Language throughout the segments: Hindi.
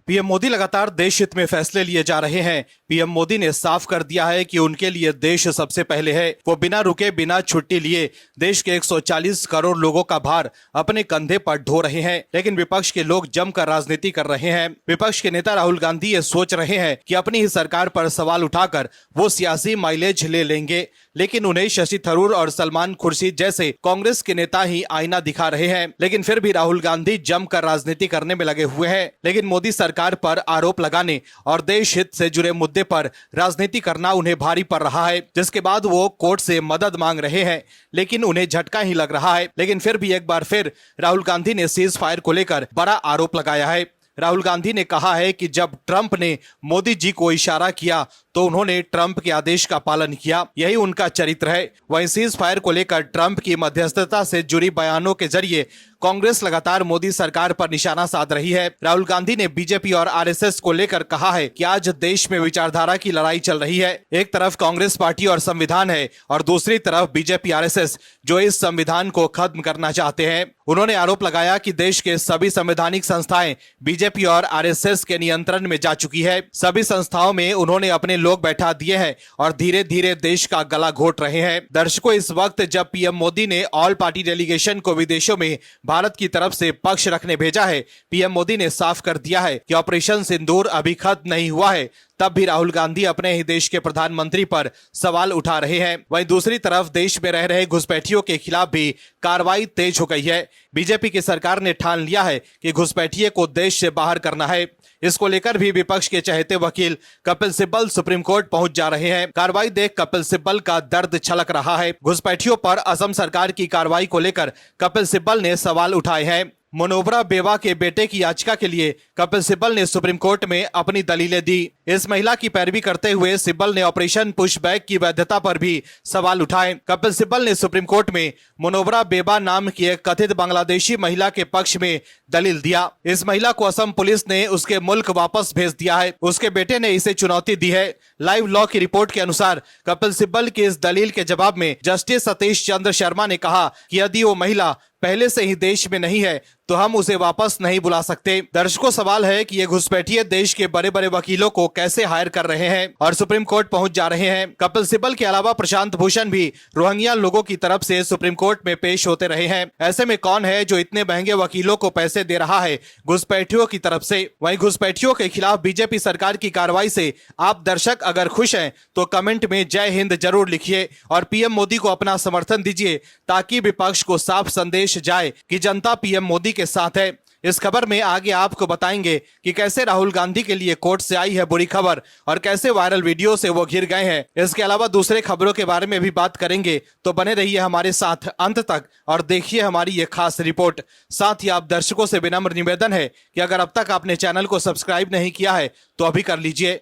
पीएम मोदी लगातार देश हित में फैसले लिए जा रहे हैं। पीएम मोदी ने साफ कर दिया है कि उनके लिए देश सबसे पहले है। वो बिना रुके बिना छुट्टी लिए देश के 140 करोड़ लोगों का भार अपने कंधे पर ढो रहे हैं। लेकिन विपक्ष के लोग जमकर राजनीति कर रहे हैं। विपक्ष के नेता राहुल गांधी ये सोच रहे हैं कि अपनी ही सरकार पर सवाल उठाकर वो सियासी माइलेज ले लेंगे, लेकिन उन्हें शशि थरूर और सलमान खुर्शीद जैसे कांग्रेस के नेता ही आईना दिखा रहे हैं। लेकिन फिर भी राहुल गांधी जमकर राजनीति करने में लगे हुए हैं। लेकिन मोदी सरकार पर आरोप लगाने और देश हित से जुड़े मुद्दे पर राजनीति करना उन्हें भारी पड़ रहा है, जिसके बाद वो कोर्ट से मदद मांग रहे हैं, लेकिन उन्हें झटका ही लग रहा है। लेकिन फिर भी एक बार फिर राहुल गांधी ने सीज फायर को लेकर बड़ा आरोप लगाया है। राहुल गांधी ने कहा है कि जब ट्रंप ने मोदी जी को इशारा किया तो उन्होंने ट्रंप के आदेश का पालन किया, यही उनका चरित्र है। वहीं सीज फायर को लेकर ट्रंप की मध्यस्थता से जुड़ी बयानों के जरिए कांग्रेस लगातार मोदी सरकार पर निशाना साध रही है। राहुल गांधी ने बीजेपी और आरएसएस को लेकर कहा है कि आज देश में विचारधारा की लड़ाई चल रही है। एक तरफ कांग्रेस पार्टी और संविधान है और दूसरी तरफ बीजेपी आरएसएस जो इस संविधान को खत्म करना चाहते हैं। उन्होंने आरोप लगाया कि देश के सभी संवैधानिक संस्थाएं बीजेपी और आरएसएस के नियंत्रण में जा चुकी है। सभी संस्थाओं में उन्होंने अपने लोग बैठा दिए हैं और धीरे धीरे देश का गला घोट रहे हैं। दर्शकों, इस वक्त जब पीएम मोदी ने ऑल पार्टी डेलीगेशन को विदेशों में भारत की तरफ से पक्ष रखने भेजा है, पीएम मोदी ने साफ कर दिया है कि ऑपरेशन सिंदूर अभी खत्म नहीं हुआ है, तब भी राहुल गांधी अपने ही देश के प्रधानमंत्री पर सवाल उठा रहे हैं। वहीं दूसरी तरफ देश में रह रहे घुसपैठियों के खिलाफ भी कार्रवाई तेज हो गई है। बीजेपी की सरकार ने ठान लिया है कि घुसपैठिए को देश से बाहर करना है। इसको लेकर भी विपक्ष के चहेते वकील कपिल सिब्बल सुप्रीम कोर्ट पहुंच जा रहे हैं। कार्रवाई देख कपिल सिब्बल का दर्द छलक रहा है। घुसपैठियों पर असम सरकार की कार्रवाई को लेकर कपिल सिब्बल ने सवाल उठाए हैं। मनोबरा बेवा के बेटे की याचिका के लिए कपिल सिब्बल ने सुप्रीम कोर्ट में अपनी दलीलें दी। इस महिला की पैरवी करते हुए सिब्बल ने ऑपरेशन पुशबैक की वैधता पर भी सवाल उठाए। कपिल सिब्बल ने सुप्रीम कोर्ट में मनोबरा बेवा नाम की एक कथित बांग्लादेशी महिला के पक्ष में दलील दिया। इस महिला को असम पुलिस ने उसके मुल्क वापस भेज दिया है। उसके बेटे ने इसे चुनौती दी है। लाइव लॉ की रिपोर्ट के अनुसार कपिल सिब्बल की इस दलील के जवाब में जस्टिस सतीश चंद्र शर्मा ने कहा कि यदि वो महिला पहले से ही देश में नहीं है तो हम उसे वापस नहीं बुला सकते। दर्शकों, सवाल है कि ये घुसपैठिए देश के बड़े बड़े वकीलों को कैसे हायर कर रहे हैं और सुप्रीम कोर्ट पहुंच जा रहे हैं। कपिल सिब्बल के अलावा प्रशांत भूषण भी रोहिंग्या लोगों की तरफ से सुप्रीम कोर्ट में पेश होते रहे हैं। ऐसे में कौन है जो इतने महंगे वकीलों को पैसे दे रहा है घुसपैठियों की तरफ से? वहीं घुसपैठियों के खिलाफ बीजेपी सरकार की कार्रवाई से आप दर्शक अगर खुश हैं तो कमेंट में जय हिंद जरूर लिखिए और पीएम मोदी को अपना समर्थन दीजिए, ताकि विपक्ष को साफ संदेश जाए कि जनता पीएम मोदी के साथ है। इस खबर में आगे आपको बताएंगे कि कैसे राहुल गांधी के लिए कोर्ट से आई है बुरी खबर और कैसे वायरल वीडियो से वो घिर गए हैं। इसके अलावा दूसरे खबरों के बारे में भी बात करेंगे, तो बने रहिए हमारे साथ अंत तक और देखिए हमारी ये खास रिपोर्ट। साथ ही आप दर्शकों से विनम्र निवेदन है कि अगर अब तक आपने चैनल को सब्सक्राइब नहीं किया है तो अभी कर लीजिए।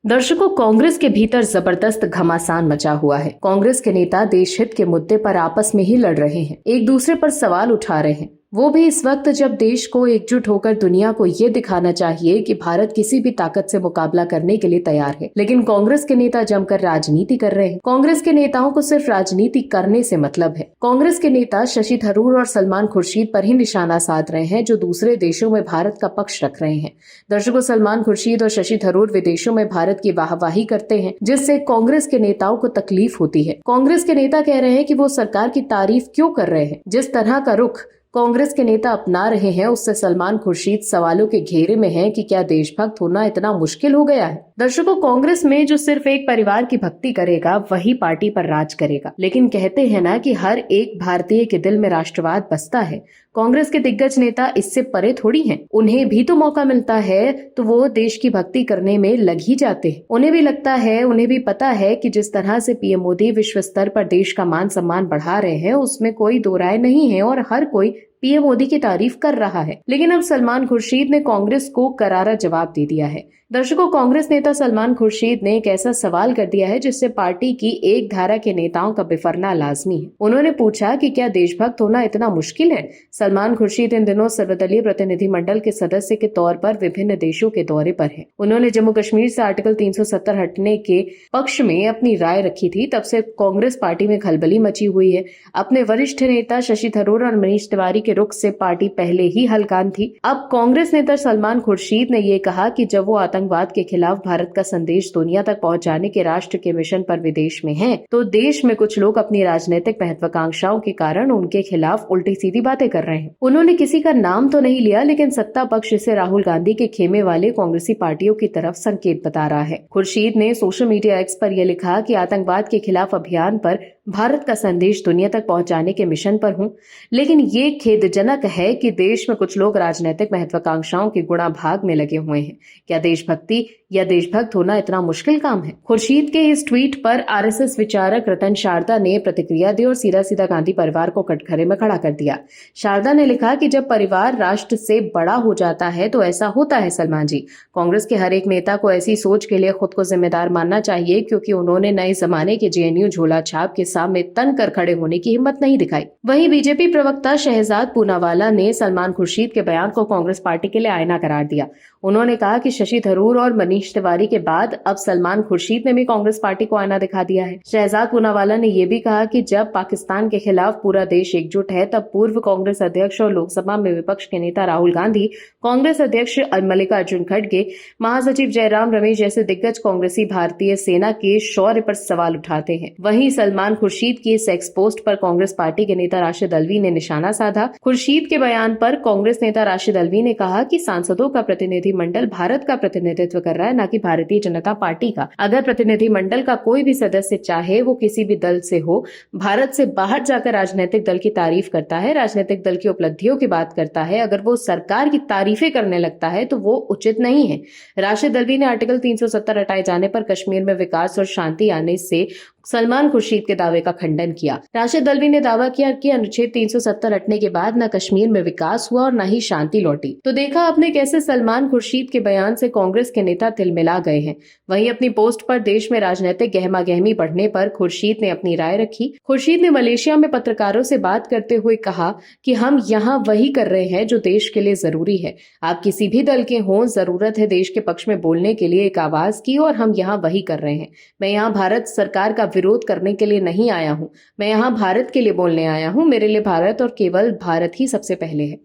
दर्शकों, कांग्रेस के भीतर जबरदस्त घमासान मचा हुआ है। कांग्रेस के नेता देश हित के मुद्दे पर आपस में ही लड़ रहे हैं, एक दूसरे पर सवाल उठा रहे हैं। वो भी इस वक्त जब देश को एकजुट होकर दुनिया को ये दिखाना चाहिए कि भारत किसी भी ताकत से मुकाबला करने के लिए तैयार है। लेकिन कांग्रेस के नेता जमकर राजनीति कर रहे हैं। कांग्रेस के नेताओं को सिर्फ राजनीति करने से मतलब है। कांग्रेस के नेता शशि थरूर और सलमान खुर्शीद पर ही निशाना साध रहे हैं, जो दूसरे देशों में भारत का पक्ष रख रहे हैं। दर्शकों, सलमान खुर्शीद और शशि थरूर विदेशों में भारत की वाहवाही करते हैं, जिससे कांग्रेस के नेताओं को तकलीफ होती है। कांग्रेस के नेता कह रहे हैं कि वो सरकार की तारीफ क्यों कर रहे हैं। जिस तरह का रुख कांग्रेस के नेता अपना रहे हैं, उससे सलमान खुर्शीद सवालों के घेरे में हैं कि क्या देशभक्त होना इतना मुश्किल हो गया है। दर्शकों, कांग्रेस में जो सिर्फ एक परिवार की भक्ति करेगा वही पार्टी पर राज करेगा। लेकिन कहते हैं ना कि हर एक भारतीय के दिल में राष्ट्रवाद बसता है। कांग्रेस के दिग्गज नेता इससे परे थोड़ी हैं। उन्हें भी तो मौका मिलता है तो वो देश की भक्ति करने में लग ही जाते हैं। उन्हें भी लगता है, उन्हें भी पता है कि जिस तरह से पीएम मोदी विश्व स्तर पर देश का मान सम्मान बढ़ा रहे हैं, उसमें कोई दो राय नहीं है और हर कोई पीएम मोदी की तारीफ कर रहा है। लेकिन अब सलमान खुर्शीद ने कांग्रेस को करारा जवाब दे दिया है। दर्शकों, कांग्रेस नेता सलमान खुर्शीद ने एक ऐसा सवाल कर दिया है जिससे पार्टी की एक धारा के नेताओं का बिफरना लाजमी है। उन्होंने पूछा कि क्या देशभक्त होना इतना मुश्किल है। सलमान खुर्शीद इन दिनों सर्वदलीय प्रतिनिधिमंडल के सदस्य के तौर पर विभिन्न देशों के दौरे पर हैं। उन्होंने जम्मू कश्मीर से आर्टिकल 370 हटने के पक्ष में अपनी राय रखी थी। तब से कांग्रेस पार्टी में खलबली मची हुई है। अपने वरिष्ठ नेता शशि थरूर और मनीष तिवारी के रुख से पार्टी पहले ही हलकान थी। अब कांग्रेस नेता सलमान खुर्शीद ने ये कहा कि जब वो आतंकवाद के खिलाफ भारत का संदेश दुनिया तक पहुंचाने के राष्ट्र के मिशन पर विदेश में हैं, तो देश में कुछ लोग अपनी राजनीतिक महत्वाकांक्षाओं के कारण उनके खिलाफ उल्टी सीधी बातें कर रहे हैं। उन्होंने किसी का नाम तो नहीं लिया, लेकिन सत्ता पक्ष इसे राहुल गांधी के खेमे वाले कांग्रेसी पार्टियों की तरफ संकेत बता रहा है। खुर्शीद ने सोशल मीडिया एक्स पर यह लिखा कि आतंकवाद के खिलाफ अभियान पर भारत का संदेश दुनिया तक पहुंचाने के मिशन पर हूं, लेकिन ये खेदजनक है कि देश में कुछ लोग राजनीतिक महत्वाकांक्षाओं के गुणा भाग में लगे हुए हैं। क्या देशभक्ति या देशभक्त होना इतना मुश्किल काम है? खुर्शीद के इस ट्वीट पर आरएसएस विचारक रतन शारदा ने प्रतिक्रिया दी और सीधा सीधा गांधी परिवार को कटघरे में खड़ा कर दिया। शारदा ने लिखा कि जब परिवार राष्ट्र से बड़ा हो जाता है तो ऐसा होता है सलमान जी। कांग्रेस के हर एक नेता को ऐसी सोच के लिए खुद को जिम्मेदार मानना चाहिए, क्योंकि उन्होंने नए जमाने के जेएनयू झोला छाप के सामने तन कर खड़े होने की हिम्मत नहीं दिखाई। वहीं बीजेपी प्रवक्ता शहजाद पूनावाला ने सलमान खुर्शीद के बयान को कांग्रेस पार्टी के लिए आईना करार दिया। उन्होंने कहा कि शशि थरूर और मनीष तिवारी के बाद अब सलमान खुर्शीद ने भी कांग्रेस पार्टी को आईना दिखा दिया है। शहजाद पूनावाला ने यह भी कहा कि जब पाकिस्तान के खिलाफ पूरा देश एकजुट है, तब पूर्व कांग्रेस अध्यक्ष और लोकसभा में विपक्ष के नेता राहुल गांधी, कांग्रेस अध्यक्ष मल्लिकार्जुन खड़गे, महासचिव जयराम रमेश जैसे दिग्गज कांग्रेसी भारतीय सेना के शौर्य पर सवाल उठाते हैं। वहीं सलमान खुर्शीद की इस एक्स पोस्ट पर कांग्रेस पार्टी के नेता राशिद अल्वी ने निशाना साधा। खुर्शीद के बयान पर कांग्रेस नेता राशिद अल्वी ने कहा कि सांसदों का प्रतिनिधिमंडल भारत का प्रतिनिधित्व कर रहा है, न कि भारतीय जनता पार्टी का। अगर प्रतिनिधिमंडल का कोई भी सदस्य, चाहे वो किसी भी दल से हो, भारत से बाहर जाकर राजनीतिक दल की तारीफ करता है, राजनीतिक दल की उपलब्धियों की बात करता है, अगर वो सरकार की तारीफें करने लगता है तो वो उचित नहीं है। राशिद अल्वी ने आर्टिकल 370 हटाए जाने पर कश्मीर में विकास और शांति आने से सलमान खुर्शीद के दावे का खंडन किया। राशिद अल्वी ने दावा किया कि अनुच्छेद 370 हटने के बाद न कश्मीर में विकास हुआ और न ही शांति लौटी। तो देखा आपने कैसे सलमान खुर्शीद के बयान से कांग्रेस के नेता तिलमिला गए हैं। वहीं अपनी पोस्ट पर देश में राजनीतिक गहमागहमी बढ़ने पर खुर्शीद ने अपनी राय रखी। खुर्शीद ने मलेशिया में पत्रकारों से बात करते हुए कहा कि हम यहाँ वही कर रहे हैं जो देश के लिए जरूरी है। आप किसी भी दल के हों, जरूरत है देश के पक्ष में बोलने के लिए एक आवाज की, और हम यहाँ वही कर रहे हैं। मैं यहाँ भारत सरकार का विरोध करने के लिए नहीं आया हूं, मैं यहाँ भारत के लिए बोलने आया हूं। मेरे लिए भारत और केवल भारत ही सबसे पहले है।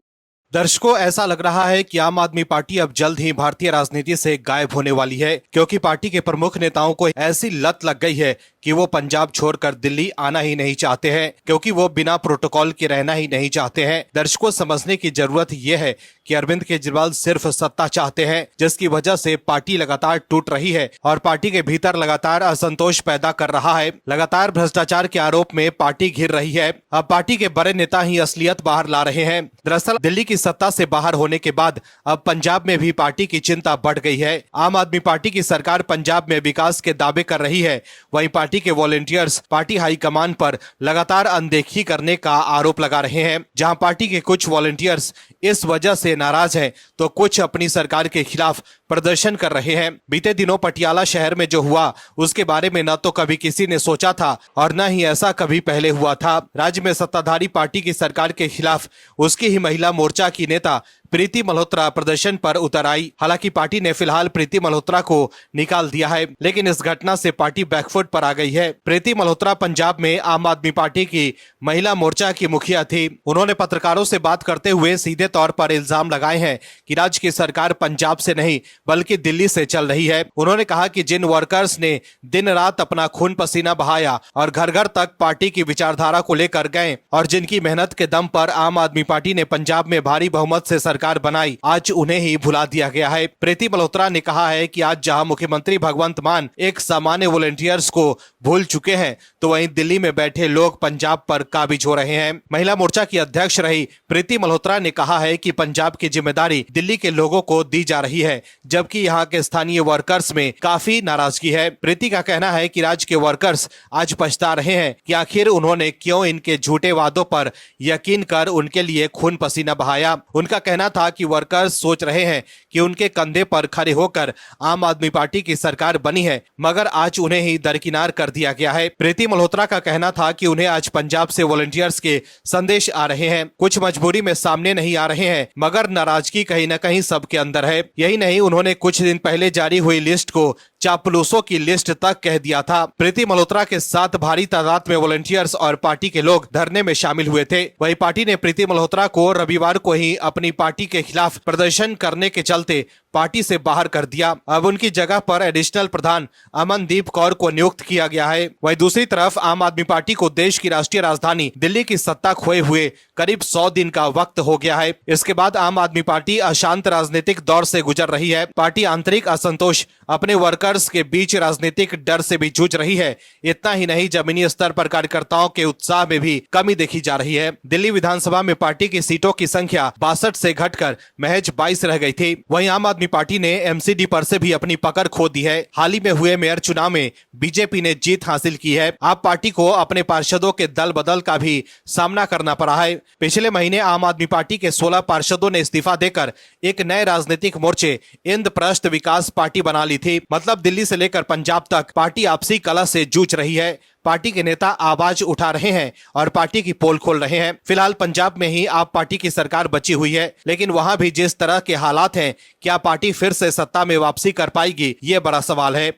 दर्शकों, ऐसा लग रहा है कि आम आदमी पार्टी अब जल्द ही भारतीय राजनीति से गायब होने वाली है, क्योंकि पार्टी के प्रमुख नेताओं को ऐसी लत लग गई है कि वो पंजाब छोड़कर दिल्ली आना ही नहीं चाहते हैं, क्योंकि वो बिना प्रोटोकॉल के रहना ही नहीं चाहते हैं। दर्शकों, समझने की जरूरत यह है कि अरविंद केजरीवाल सिर्फ सत्ता चाहते हैं, जिसकी वजह से पार्टी लगातार टूट रही है और पार्टी के भीतर लगातार असंतोष पैदा कर रहा है। लगातार भ्रष्टाचार के आरोप में पार्टी घिर रही है। अब पार्टी के बड़े नेता ही असलियत बाहर ला रहे हैं। दरअसल दिल्ली की सत्ता से बाहर होने के बाद अब पंजाब में भी पार्टी की चिंता बढ़ गई है। आम आदमी पार्टी की सरकार पंजाब में विकास के दावे कर रही है, वहीं पार्टी के वॉलंटियर्स पार्टी हाईकमान पर लगातार अनदेखी करने का आरोप लगा रहे हैं। जहां पार्टी के कुछ वॉलंटियर्स इस वजह से नाराज हैं, तो कुछ अपनी सरकार के खिलाफ प्रदर्शन कर रहे हैं। बीते दिनों पटियाला शहर में जो हुआ, उसके बारे में न तो कभी किसी ने सोचा था और न ही ऐसा कभी पहले हुआ था। राज्य में सत्ताधारी पार्टी की सरकार के खिलाफ उसकी ही महिला मोर्चा की नेता प्रीति मल्होत्रा प्रदर्शन पर उतर आई। हालांकि पार्टी ने फिलहाल प्रीति मल्होत्रा को निकाल दिया है, लेकिन इस घटना से पार्टी बैकफुट पर आ गई है। प्रीति मल्होत्रा पंजाब में आम आदमी पार्टी की महिला मोर्चा की मुखिया थी। उन्होंने पत्रकारों से बात करते हुए सीधे तौर पर इल्जाम लगाए हैं कि राज्य की सरकार पंजाब से नहीं बल्कि दिल्ली से चल रही है। उन्होंने कहा कि जिन वर्कर्स ने दिन रात अपना खून पसीना बहाया और घर घर तक पार्टी की विचारधारा को लेकर गए और जिनकी मेहनत के दम पर आम आदमी पार्टी ने पंजाब में भारी बहुमत से सरकार बनाई, आज उन्हें ही भुला दिया गया है। प्रीति मल्होत्रा ने कहा है कि आज जहां मुख्यमंत्री भगवंत मान एक सामान्य वॉलंटियर्स को भूल चुके हैं, तो वहीं दिल्ली में बैठे लोग पंजाब पर काबिज हो रहे हैं। महिला मोर्चा की अध्यक्ष रही प्रीति मल्होत्रा ने कहा है कि पंजाब की जिम्मेदारी दिल्ली के लोगों को दी जा रही है, जबकि यहाँ के स्थानीय वर्कर्स में काफी नाराजगी है। प्रीति का कहना है कि राज्य के वर्कर्स आज पछता रहे हैं कि आखिर उन्होंने क्यों इनके झूठे वादों पर यकीन कर उनके लिए खून पसीना बहाया। उनका कहना कहना था कि वर्कर्स सोच रहे हैं कि उनके कंधे पर खड़े होकर आम आदमी पार्टी की सरकार बनी है, मगर आज उन्हें ही दरकिनार कर दिया गया है। प्रीति मल्होत्रा का कहना था कि उन्हें आज पंजाब से वॉलंटियर्स के संदेश आ रहे हैं, कुछ मजबूरी में सामने नहीं आ रहे हैं, मगर नाराजगी कहीं न कहीं सबके अंदर है। यही नहीं, उन्होंने कुछ दिन पहले जारी हुई लिस्ट को चापलूसों की लिस्ट तक कह दिया था। प्रीति मल्होत्रा के साथ भारी तादाद में वॉलंटियर्स और पार्टी के लोग धरने में शामिल हुए थे। वही पार्टी ने प्रीति मल्होत्रा को रविवार को ही अपनी पार्टी के खिलाफ प्रदर्शन करने के चलते पार्टी से बाहर कर दिया। अब उनकी जगह पर एडिशनल प्रधान अमनदीप कौर को नियुक्त किया गया है। वहीं दूसरी तरफ आम आदमी पार्टी को देश की राष्ट्रीय राजधानी दिल्ली की सत्ता खोए हुए करीब 100 दिन का वक्त हो गया है। इसके बाद आम आदमी पार्टी अशांत राजनीतिक दौर से गुजर रही है। पार्टी आंतरिक असंतोष, अपने वर्कर्स के बीच राजनीतिक डर से भी जूझ रही है। इतना ही नहीं, जमीनी स्तर पर कार्यकर्ताओं के उत्साह में भी कमी देखी जा रही है। दिल्ली विधानसभा में पार्टी की सीटों की संख्या 62 से घटकर महज 22 रह गई थी। वहीं आम आदमी पार्टी ने एमसीडी पर से भी अपनी पकड़ खो दी है। हाल ही में हुए मेयर चुनाव में बीजेपी ने जीत हासिल की है। अब पार्टी को अपने पार्षदों के दल बदल का भी सामना करना पड़ा है। पिछले महीने आम आदमी पार्टी के 16 पार्षदों ने इस्तीफा देकर एक नए राजनीतिक मोर्चे इंद्रप्रस्थ विकास पार्टी बना ली थी। मतलब दिल्ली से लेकर पंजाब तक पार्टी आपसी कलह से जूझ रही है। पार्टी के नेता आवाज उठा रहे हैं और पार्टी की पोल खोल रहे हैं। फिलहाल पंजाब में ही आप पार्टी की सरकार बची हुई है, लेकिन वहां भी जिस तरह के हालात हैं, क्या पार्टी फिर से सत्ता में वापसी कर पाएगी, ये बड़ा सवाल है।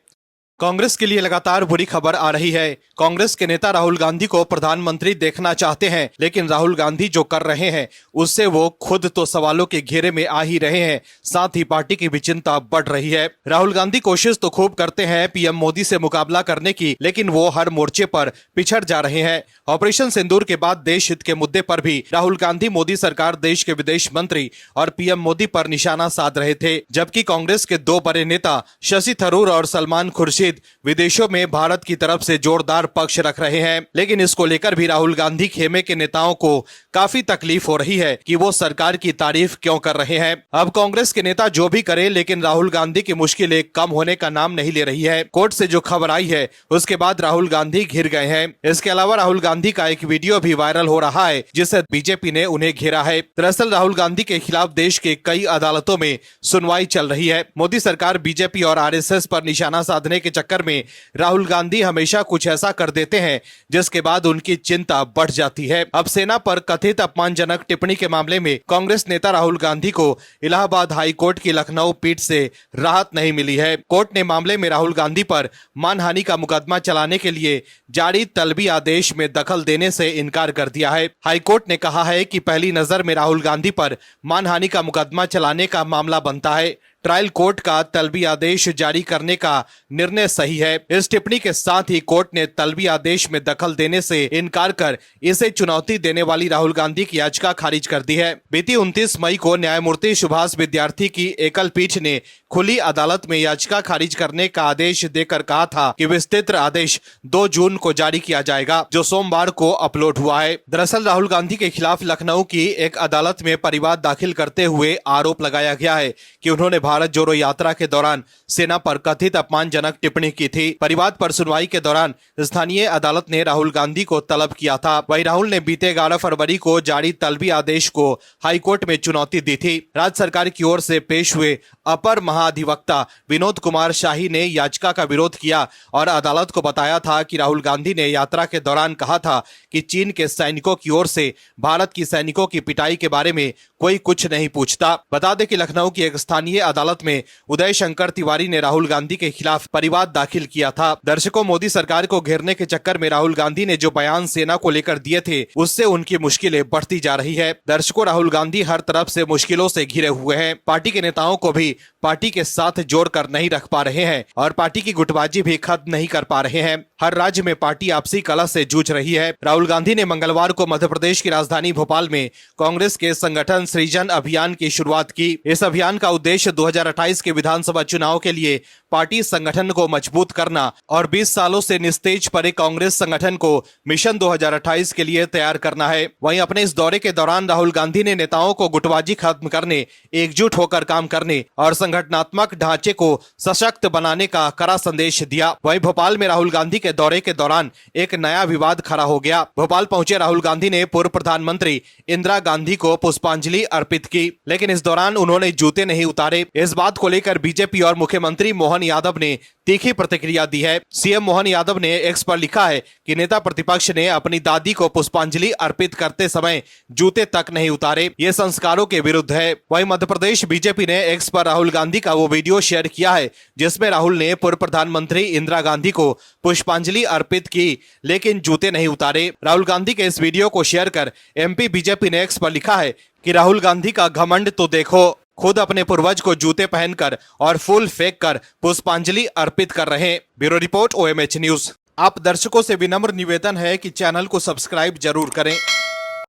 कांग्रेस के लिए लगातार बुरी खबर आ रही है। कांग्रेस के नेता राहुल गांधी को प्रधानमंत्री देखना चाहते हैं, लेकिन राहुल गांधी जो कर रहे हैं उससे वो खुद तो सवालों के घेरे में आ ही रहे हैं, साथ ही पार्टी की भी चिंता बढ़ रही है। राहुल गांधी कोशिश तो खूब करते हैं पीएम मोदी से मुकाबला करने की, लेकिन वो हर मोर्चे पर पिछड़ जा रहे हैं। ऑपरेशन सिंदूर के बाद देश हित के मुद्दे पर भी राहुल गांधी मोदी सरकार, देश के विदेश मंत्री और पीएम मोदी पर निशाना साध रहे थे, जबकि कांग्रेस के दो बड़े नेता शशि थरूर और सलमान खुर्शीद विदेशों में भारत की तरफ से जोरदार पक्ष रख रहे हैं। लेकिन इसको लेकर भी राहुल गांधी खेमे के नेताओं को काफी तकलीफ हो रही है कि वो सरकार की तारीफ क्यों कर रहे हैं। अब कांग्रेस के नेता जो भी करे, लेकिन राहुल गांधी की मुश्किलें कम होने का नाम नहीं ले रही है। कोर्ट से जो खबर आई है उसके बाद राहुल गांधी घिर गए हैं। इसके अलावा राहुल गांधी का एक वीडियो भी वायरल हो रहा है जिससे बीजेपी ने उन्हें घेरा है। दरअसल राहुल गांधी के खिलाफ देश के कई अदालतों में सुनवाई चल रही है। मोदी सरकार, बीजेपी और आरएसएस पर निशाना साधने के चक्कर में राहुल गांधी हमेशा कुछ ऐसा कर देते हैं जिसके बाद उनकी चिंता बढ़ जाती है। अब सेना पर कथित अपमानजनक टिप्पणी के मामले में कांग्रेस नेता राहुल गांधी को इलाहाबाद हाई कोर्ट की लखनऊ पीठ से राहत नहीं मिली है। कोर्ट ने मामले में राहुल गांधी पर मानहानि का मुकदमा चलाने के लिए जारी तलबी आदेश में दखल देने से इनकार कर दिया है। हाई कोर्ट ने कहा है कि पहली नजर में राहुल गांधी पर मानहानि का मुकदमा चलाने का मामला बनता है। ट्रायल कोर्ट का तलबी आदेश जारी करने का निर्णय सही है। इस टिप्पणी के साथ ही कोर्ट ने तलबी आदेश में दखल देने से इनकार कर इसे चुनौती देने वाली राहुल गांधी की याचिका खारिज कर दी है। बीती 29 मई को न्यायमूर्ति सुभाष विद्यार्थी की एकल पीठ ने खुली अदालत में याचिका खारिज करने का आदेश देकर कहा था कि विस्तृत आदेश 2 जून को जारी किया जाएगा, जो सोमवार को अपलोड हुआ है। दरअसल राहुल गांधी के खिलाफ लखनऊ की एक अदालत में परिवाद दाखिल करते हुए आरोप लगाया गया है कि उन्होंने भारत जोड़ो यात्रा के दौरान सेना पर कथित अपमानजनक टिप्पणी की थी। परिवाद पर सुनवाई के दौरान स्थानीय अदालत ने राहुल गांधी को तलब किया था। वहीं राहुल ने बीते 11 फरवरी को जारी तलबी आदेश को हाईकोर्ट में चुनौती दी थी। राज्य सरकार की ओर से पेश हुए अपर महाधिवक्ता विनोद कुमार शाही ने याचिका का विरोध किया और अदालत को बताया था कि राहुल गांधी ने यात्रा के दौरान कहा था कि चीन के सैनिकों की ओर से भारत की सैनिकों की पिटाई के बारे में कोई कुछ नहीं पूछता। बता दें कि लखनऊ की एक स्थानीय अदालत में उदय शंकर तिवारी ने राहुल गांधी के खिलाफ परिवाद दाखिल किया था। दर्शकों, मोदी सरकार को घेरने के चक्कर में राहुल गांधी ने जो बयान सेना को लेकर दिए थे उससे उनकी मुश्किलें बढ़ती जा रही है। दर्शकों, राहुल गांधी हर तरफ से मुश्किलों से घिरे हुए हैं। पार्टी के नेताओं को भी पार्टी के साथ जोड़कर नहीं रख पा रहे हैं और पार्टी की गुटबाजी भी खत्म नहीं कर पा रहे हैं। हर राज्य में पार्टी आपसी कलह से जूझ रही है। राहुल गांधी ने मंगलवार को मध्य प्रदेश की राजधानी भोपाल में कांग्रेस के संगठन सृजन अभियान की शुरुआत की। इस अभियान का उद्देश्य 2028 के विधानसभा चुनाव के लिए पार्टी संगठन को मजबूत करना और 20 सालों से निस्तेज पड़े कांग्रेस संगठन को मिशन 2028 के लिए तैयार करना है। वहीं अपने इस दौरे के दौरान राहुल गांधी ने नेताओं को गुटबाजी खत्म करने, एकजुट होकर काम करने और संगठनात्मक ढांचे को सशक्त बनाने का कड़ा संदेश दिया। वहीं भोपाल में राहुल गांधी के दौरे के दौरान एक नया विवाद खड़ा हो गया। भोपाल पहुंचे राहुल गांधी ने पूर्व प्रधानमंत्री इंदिरा गांधी को पुष्पांजलि अर्पित की, लेकिन इस दौरान उन्होंने जूते नहीं उतारे। इस बात को लेकर बीजेपी और मुख्यमंत्री मोहन यादव ने तीखी प्रतिक्रिया दी है। सीएम मोहन यादव ने एक्स पर लिखा है कि नेता प्रतिपक्ष ने अपनी दादी को पुष्पांजलि अर्पित करते समय जूते तक नहीं उतारे, ये संस्कारों के विरुद्ध है। वहीं मध्य प्रदेश बीजेपी ने एक्स पर राहुल गांधी का वो वीडियो शेयर किया है जिसमें राहुल ने पूर्व प्रधानमंत्री इंदिरा गांधी को पुष्पांजलि अर्पित की, लेकिन जूते नहीं उतारे। राहुल गांधी के इस वीडियो को शेयर कर एमपी बीजेपी ने एक्स पर लिखा है कि राहुल गांधी का घमंड तो देखो, खुद अपने पूर्वज को जूते पहनकर और फूल फेंक कर पुष्पांजलि अर्पित कर रहे हैं। Bureau report OMH news. आप दर्शकों से विनम्र निवेदन है कि चैनल को सब्सक्राइब जरूर करें